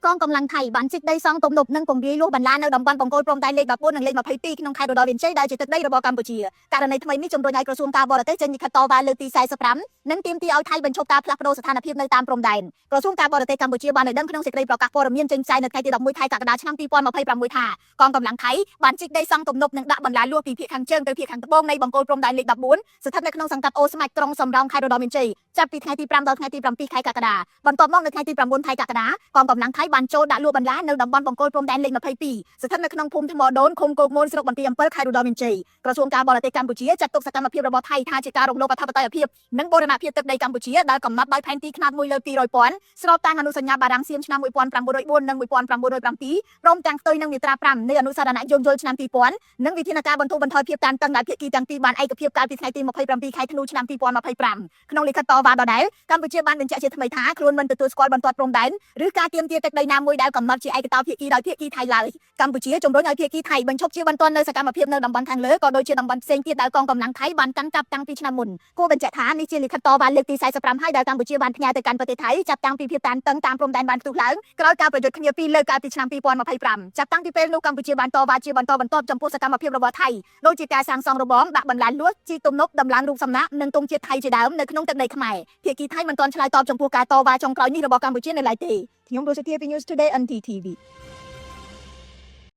កងកម្លាំងថៃបានជីកដីសង់ទំនប់និងពង្រាយលុះបន្លានៅតំបន់បង្គោលព្រំដែនលេខ14និងលេខ22ក្នុងខេត្តឧត្តរមានជ័យដែលជាទឹកដីរបស់កម្ពុជាករណីថ្មីនេះជំរុញឲ្យក្រសួងការបរទេសចេញលិខិតតវ៉ាលើកទី45និងទាមទារឲ្យថៃបញ្ឈប់ការផ្លាស់ប្តូរស្ថានភាពនៅតាមព្រំដែនក្រសួងការបរទេសកម្ពុជាបានឲ្យដឹងក្នុងសេចក្តីប្រកាសព័ត៌មានចេញផ្សាយនៅថ្ងៃទី11ខែកក្កដាឆ្នាំ2026ថាកងកម្លាំងថៃបានជីកដីសង់ទំនប់និងដាក់បន្លាលួសពីភាគខាងជើងទៅភាគខាងត្បូងនៃបង្គោលព្រំដែនលេខ14ស្ថិតនៅក្នុងសង្កាត់អូស្មាច់ក្រុងសំរោងខេត្តឧត្តរមានជ័យចាប់ពីថ្ងៃទី5ដល់ថ្ងៃទី7ខែកក្កដាបន្ទាប់មកនៅថ្ងៃទី9ខែកក្កដាកងកម្លាំងថៃបានចូលដាក់លួចបន្លានៅតំបន់បង្គោលព្រំដែនលេខ22ស្ថិតនៅក្នុងភូមិថ្មដូនឃុំគោកមូលស្រុកបន្ទាយអំពិលខេត្តឧត្តរមានជ័យក្រសួងការបរទេសកម្ពុជាចាត់ទុកសកម្មភាពរបស់ថៃថាជាការរំលោភអធិបតេយ្យភាពនិងបូរណភាពទឹកដីកម្ពុជាដែលកំណត់ដោយផែនទីខ្នាត1លើ200,000ស្របតាមអនុសញ្ញាបារាំងសៀមឆ្នាំ1904និង1907ព្រមទាំងផ្ទុយនឹងមាត្រា5នៃអនុសារណៈយោងយល់ឆ្នាំ2000និងវិធានការបន្ធូរបន្ថយភាពតានតឹងដែលភាគីទាំងពីរបានឯកភាពកាលពីថ្ងៃទី27ខែធ្នូឆ្នាំ2025ក្នុងលិខិតតវ៉ាដដែលកម្ពុជាបានបញ្ជាក់ជាថ្មីថាខ្លួនមិនទទួលស្គាល់បន្ទាត់ព្រំដែនឬការទាមទារទឹកដីណាមួយដែលកំណត់ជាឯកតោភាគីដោយភាគីថៃឡើយកម្ពុជាជំរុញឲ្យភាគីថៃបញ្ឈប់ជាបន្ទាន់នៅសកម្មភាពនៅតំបន់ខាងលើក៏ដូចជាតំបន់ផ្សេងទៀតដែលកងកម្លាំងថៃបានកាន់កាប់តាំងពីឆ្នាំមុនគួរបញ្ជាក់ថានេះជាលិខិតតវ៉ាលើកទី45ហើយដែលកម្ពុជាបានផ្ញើទៅកាន់ប្រទេសថៃចាប់តាំងពីភាពតានតឹងតាមព្រំដែនបានផ្ទុះឡើងក្រោយការប្រយុទ្ធគ្នាពីរលើកកាលពីឆ្នាំ2025ចាប់តាំងពីពេលនោះកម្ពុជាបានតវ៉ាជាបន្តបន្ទាប់ចំពោះសកម្មភាពរបស់ថៃដូចជាការសាងសង់របងដាក់បន្លាលួសជីកទំនប់ដំឡើងរូបសំណាកនិងទង់ជាតិថៃជាដើមនៅក្នុងទឹកដីខ្មែរភាគីថៃមិនទាន់ឆ្លើយតបចំពោះការតវ៉ាចុងក្រោយនេះរបស់កម្ពុជានៅឡើយទេខ្ញុំរស់សុធាពី News Today NTTV